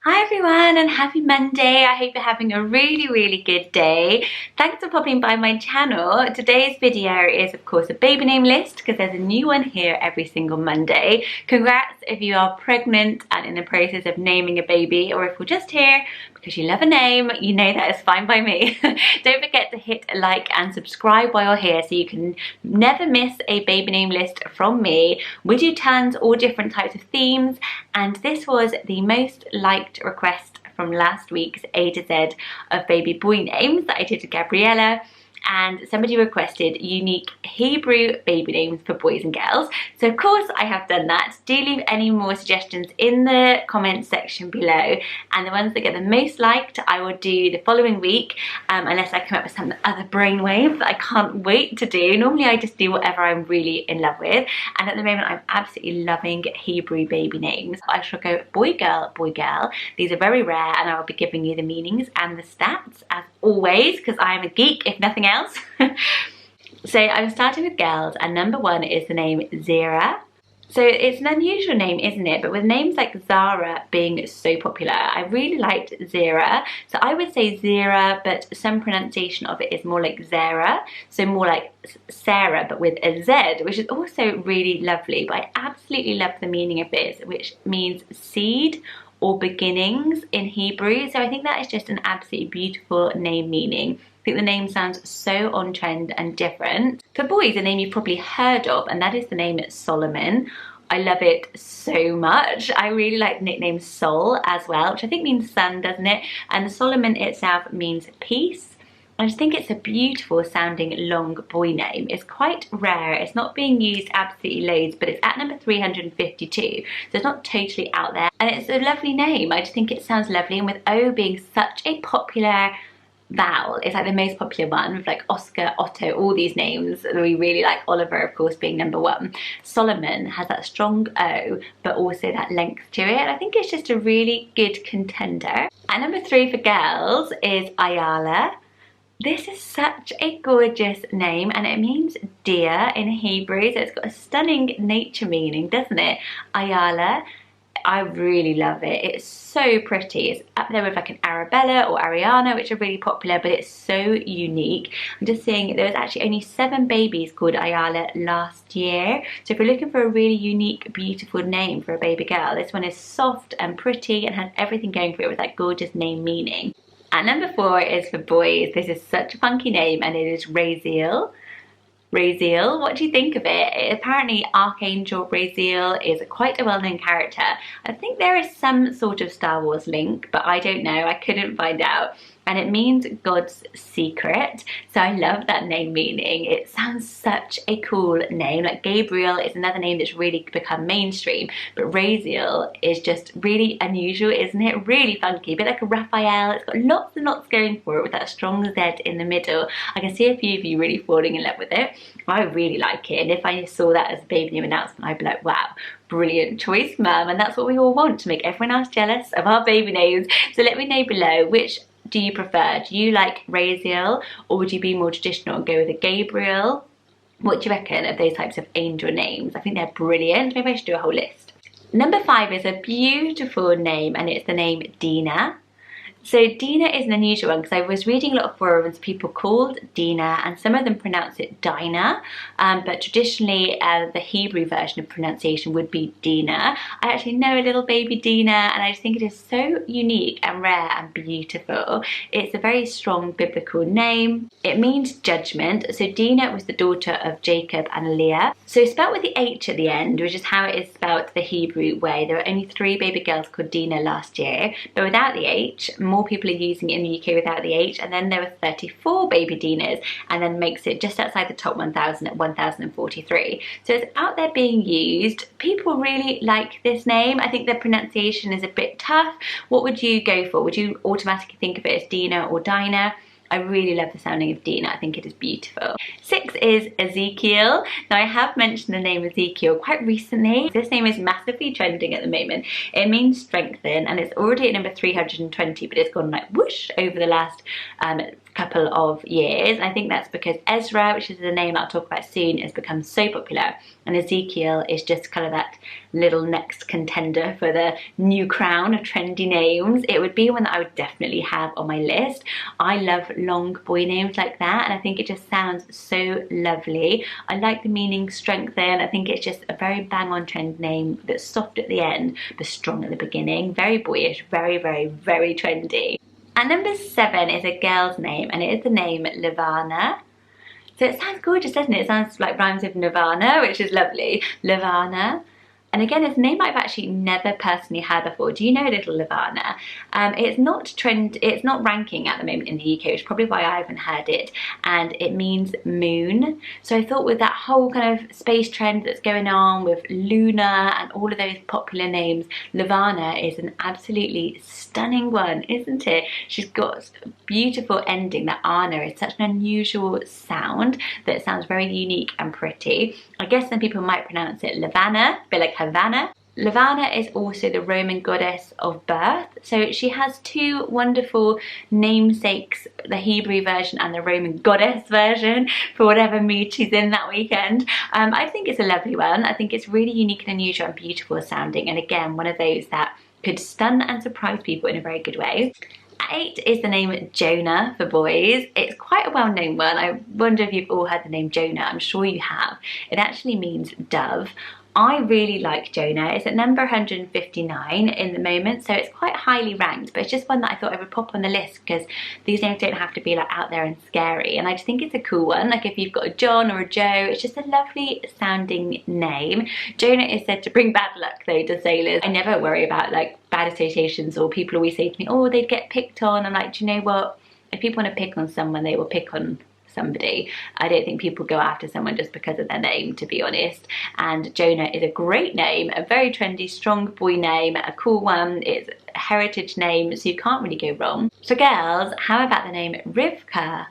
Hi everyone and happy Monday. I hope you're having a really good day. Thanks for popping by my channel. Today's video is of course a baby name list because there's a new one here every single Monday. Congrats if you are pregnant and in the process of naming a baby, or if you're just here because you love a name, you know that is fine by me. Don't forget to hit like and subscribe while you're here so you can never miss a baby name list from me. We do tons, all different types of themes, and this was the most liked request from last week's A to Z of baby boy names that I did to Gabriella. And somebody requested unique Hebrew baby names for boys and girls. So of course I have done that. Do leave any more suggestions in the comments section below, and the ones that get the most liked I will do the following week, unless I come up with some other brainwave that I can't wait to do. Normally I just do whatever I'm really in love with, and at the moment I'm absolutely loving Hebrew baby names. I shall go boy girl, boy girl. These are very rare and I will be giving you the meanings and the stats as always because I am a geek if nothing else. So I'm starting with girls, and number one is the name Ezra. So it's an unusual name, isn't it? But with names like Zara being so popular, I really liked Zara. So I would say Zara, but some pronunciation of it is more like Zara. So more like Sarah, but with a Z, which is also really lovely. But I absolutely love the meaning of this, which means seed or beginnings in Hebrew. So I think that is just an absolutely beautiful name meaning. I think the name sounds so on trend and different. For boys, a name you've probably heard of, and that is the name Solomon. I love it so much. I really like the nickname Sol as well, which I think means sun, doesn't it? And Solomon itself means peace. I just think it's a beautiful sounding long boy name. It's quite rare. It's not being used absolutely loads, but it's at number 352. So it's not totally out there. And it's a lovely name. I just think it sounds lovely. And with O being such a popular vowel, it's like the most popular one with like Oscar, Otto, all these names that we really like, Oliver of course being number one. Solomon has that strong O but also that length to it, and I think it's just a really good contender. And number three for girls is Ayala. This is such a gorgeous name and it means deer in Hebrew, so it's got a stunning nature meaning, doesn't it? Ayala. I really love it. It's so pretty. It's up there with like an Arabella or Ariana, which are really popular, but it's so unique. I'm just seeing there was actually only 7 babies called Ayala last year. So if you're looking for a really unique, beautiful name for a baby girl, this one is soft and pretty and has everything going for it with that gorgeous name meaning. And number 4 is for boys. This is such a funky name and it is Raziel. Raziel, what do you think of it? Apparently Archangel Raziel is quite a well-known character. I think there is some sort of Star Wars link, but I don't know, I couldn't find out. And it means God's secret. So I love that name meaning. It sounds such a cool name. Like Gabriel is another name that's really become mainstream, but Raziel is just really unusual, isn't it? Really funky, a bit like a Raphael. It's got lots and lots going for it with that strong Z in the middle. I can see a few of you really falling in love with it. I really like it, and if I saw that as a baby name announcement, I'd be like, wow, brilliant choice, mum. And that's what we all want, to make everyone else jealous of our baby names. So let me know below, which do you prefer? Do you like Raziel, or would you be more traditional and go with a Gabriel? What do you reckon of those types of angel names? I think they're brilliant. Maybe I should do a whole list. Number 5 is a beautiful name, and it's the name Dinah. So Dinah is an unusual one because I was reading a lot of forums, people called Dinah, and some of them pronounce it Dinah, but traditionally the Hebrew version of pronunciation would be Dinah. I actually know a little baby Dinah, and I just think it is so unique and rare and beautiful. It's a very strong biblical name. It means judgment. So Dinah was the daughter of Jacob and Leah. So spelt with the H at the end, which is how it is spelt the Hebrew way. There were only 3 baby girls called Dinah last year, but without the H, more people are using it in the UK without the H, and then there were 34 baby Dinahs, and then makes it just outside the top 1,000 at 1,043. So it's out there being used. People really like this name. I think the pronunciation is a bit tough. What would you go for? Would you automatically think of it as Dinah or Dinah? I really love the sounding of Dinah. I think it is beautiful. 6 is Ezekiel. Now I have mentioned the name Ezekiel quite recently. This name is massively trending at the moment. It means strengthen, and it's already at number 320, but it's gone like whoosh over the last couple of years. I think that's because Ezra, which is the name I'll talk about soon, has become so popular, and Ezekiel is just kind of that little next contender for the new crown of trendy names, it would be one that I would definitely have on my list. I love long boy names like that, and I think it just sounds so lovely. I like the meaning strengthen. I think it's just a very bang on trend name that's soft at the end but strong at the beginning. Very boyish, very, very, very trendy. And number 7 is a girl's name, and it is the name Levana. So it sounds gorgeous, doesn't it? It sounds like rhymes with Nirvana, which is lovely. Levana. And again, it's a name I've actually never personally heard before. Do you know little Levana? It's not ranking at the moment in the UK, which is probably why I haven't heard it. And it means moon. So I thought with that whole kind of space trend that's going on with Luna and all of those popular names, Levana is an absolutely stunning one, isn't it? She's got a beautiful ending. That Anna is such an unusual sound that sounds very unique and pretty. I guess some people might pronounce it Levana, a bit like Havana. Levana is also the Roman goddess of birth. So she has two wonderful namesakes, the Hebrew version and the Roman goddess version, for whatever mood she's in that weekend. I think it's a lovely one. I think it's really unique and unusual and beautiful sounding. And again, one of those that could stun and surprise people in a very good way. 8 is the name Jonah for boys. It's quite a well-known one. I wonder if you've all heard the name Jonah. I'm sure you have. It actually means dove. I really like Jonah. It's at number 159 in the moment, so it's quite highly ranked, but it's just one that I thought I would pop on the list because these names don't have to be like out there and scary, and I just think it's a cool one. Like if you've got a John or a Joe, it's just a lovely sounding name. Jonah is said to bring bad luck though to sailors. I never worry about like bad associations, or people always say to me, oh, they'd get picked on. I'm like, do you know what? If people want to pick on someone, they will pick on somebody. I don't think people go after someone just because of their name, to be honest. And Jonah is a great name, a very trendy, strong boy name, a cool one. It's a heritage name, so you can't really go wrong. For girls, how about the name Rivka?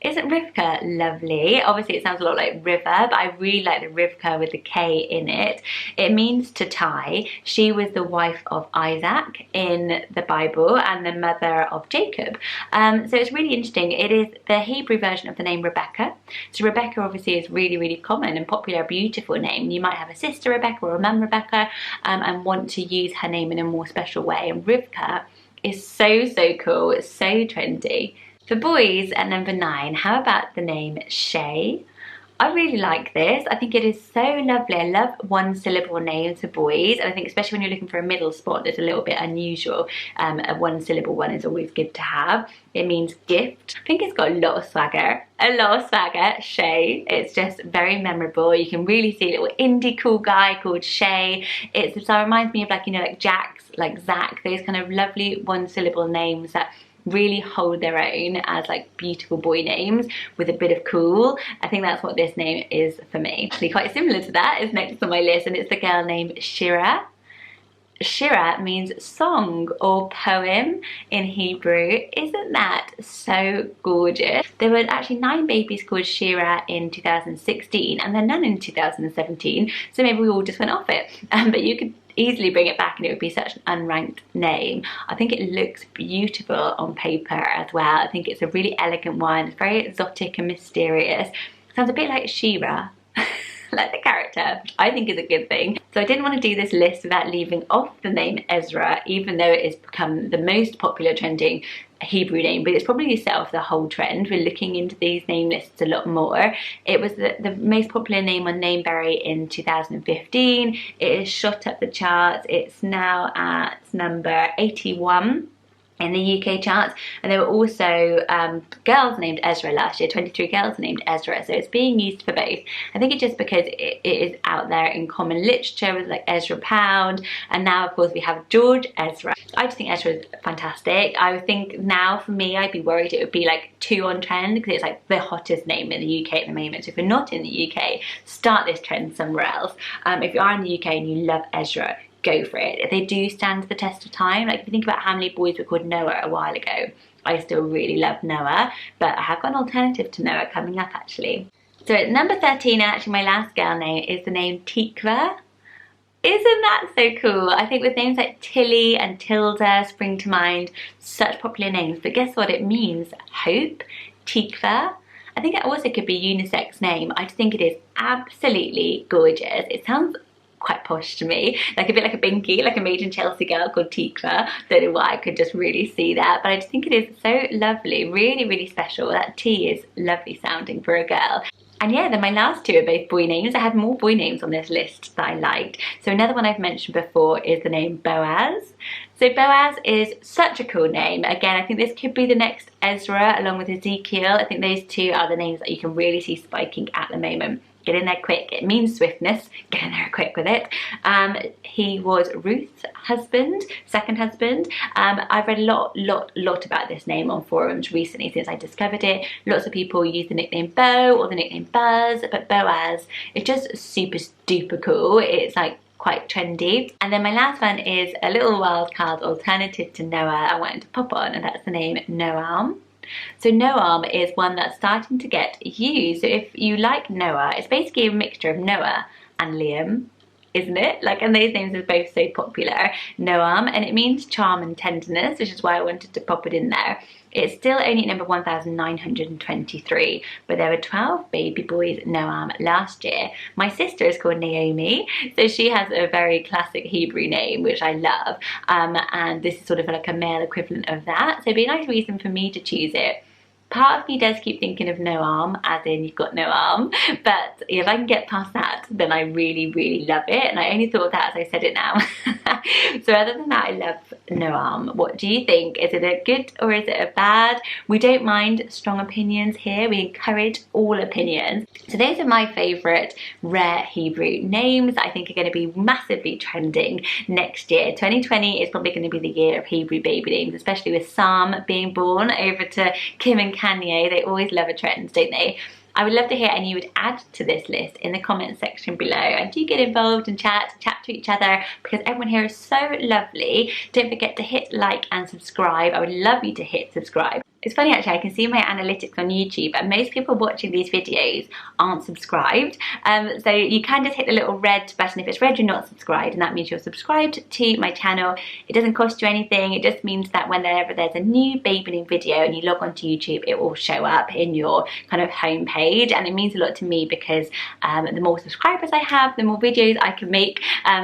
Isn't Rivka lovely? Obviously it sounds a lot like river, but I really like the Rivka with the K in it. It means to tie. She was the wife of Isaac in the Bible and the mother of Jacob. So it's really interesting. It is the Hebrew version of the name Rebecca. So Rebecca obviously is really, really common and popular, beautiful name. You might have a sister Rebecca or a mum Rebecca and want to use her name in a more special way. And Rivka is so, so cool. It's so trendy. For boys at number 9, how about the name Shay? I really like this. I think it is so lovely. I love one syllable names for boys, and I think especially when you're looking for a middle spot that's a little bit unusual, a one syllable one is always good to have. It means gift. I think it's got a lot of swagger. Shay. It's just very memorable. You can really see a little indie cool guy called Shay. So it reminds me of like, you know, like Jax, like Zach, those kind of lovely one syllable names that really hold their own as like beautiful boy names with a bit of cool. I think that's what this name is for me. Actually quite similar to that is next on my list, and it's the girl named Shira. Shira means song or poem in Hebrew. Isn't that so gorgeous? There were actually 9 babies called Shira in 2016 and then none in 2017, so maybe we all just went off it. But you could easily bring it back and it would be such an unranked name. I think it looks beautiful on paper as well. I think it's a really elegant one. It's very exotic and mysterious. Sounds a bit like She-Ra. Like the character, which I think is a good thing. So I didn't want to do this list without leaving off the name Ezra, even though it has become the most popular trending Hebrew name, but it's probably set off the whole trend. We're looking into these name lists a lot more. It was the most popular name on Nameberry in 2015. It has shot up the charts. It's now at number 81 in the UK charts, and there were also girls named Ezra last year. 23 girls named Ezra, so it's being used for both. I think it's just because it is out there in common literature with like Ezra Pound, and now of course we have George Ezra. I just think Ezra is fantastic. I would think now for me I'd be worried it would be like too on trend because it's like the hottest name in the UK at the moment. So if you're not in the UK, start this trend somewhere else. If you are in the UK and you love Ezra, go for it. They do stand the test of time. Like if you think about how many boys were called Noah a while ago, I still really love Noah, but I have got an alternative to Noah coming up actually. So at number 13, and actually my last girl name, is the name Tikva. Isn't that so cool? I think with names like Tilly and Tilda spring to mind, such popular names, but guess what it means? Hope, Tikva. I think it also could be a unisex name. I just think it is absolutely gorgeous. It sounds quite posh to me, like a bit like a Binky, like a made in Chelsea girl called Tikva. Don't know why, I could just really see that, but I just think it is so lovely, really, really special. That T is lovely sounding for a girl. And yeah, then my last two are both boy names. I had more boy names on this list that I liked. So another one I've mentioned before is the name Boaz. So Boaz is such a cool name. Again, I think this could be the next Ezra along with Ezekiel. I think those two are the names that you can really see spiking at the moment. Get in there quick. It means swiftness. Get in there quick with it. He was Ruth's husband, second husband. I've read a lot about this name on forums recently since I discovered it. Lots of people use the nickname Bo or the nickname Buzz, but Boaz is just super duper cool. It's like quite trendy. And then my last one is a little wildcard alternative to Noah I wanted to pop on, and that's the name Noam. So Noam is one that's starting to get used. So if you like Noah, it's basically a mixture of Noah and Liam, isn't it? Like, and those names are both so popular. Noam, and it means charm and tenderness, which is why I wanted to pop it in there. It's still only at number 1,923, but there were 12 baby boys Noam last year. My sister is called Naomi, so she has a very classic Hebrew name, which I love, and this is sort of like a male equivalent of that, so it'd be a nice reason for me to choose it. Part of me does keep thinking of no arm, as in you've got no arm, but if I can get past that, then I really, really love it, and I only thought of that as I said it now. So other than that, I love no arm. What do you think? Is it a good or is it a bad? We don't mind strong opinions here. We encourage all opinions. So those are my favourite rare Hebrew names that I think are going to be massively trending next year. 2020 is probably going to be the year of Hebrew baby names, especially with Sam being born over to Kim and Kanye. They always love a trend, don't they? I would love to hear any you would add to this list in the comments section below, and do get involved and chat to each other, because everyone here is so lovely. Don't forget to hit like and subscribe. I would love you to hit subscribe. It's funny actually, I can see my analytics on YouTube and most people watching these videos aren't subscribed. So you can just hit the little red button. If it's red, you're not subscribed, and that means you're subscribed to my channel. It doesn't cost you anything. It just means that whenever there's a new baby name video and you log onto YouTube, it will show up in your kind of homepage, and it means a lot to me because the more subscribers I have, the more videos I can make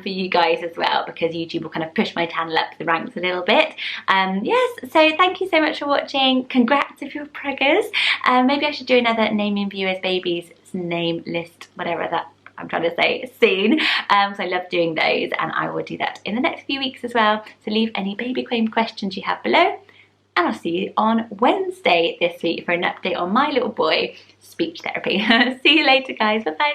for you guys as well, because YouTube will kind of push my channel up the ranks a little bit. Yes, so thank you so much for watching. Congrats if you're preggers. Maybe I should do another naming viewers babies name list, whatever that I'm trying to say, soon. So I love doing those, and I will do that in the next few weeks as well. So leave any baby claim questions you have below, and I'll see you on Wednesday this week for an update on my little boy speech therapy. See you later guys, bye bye.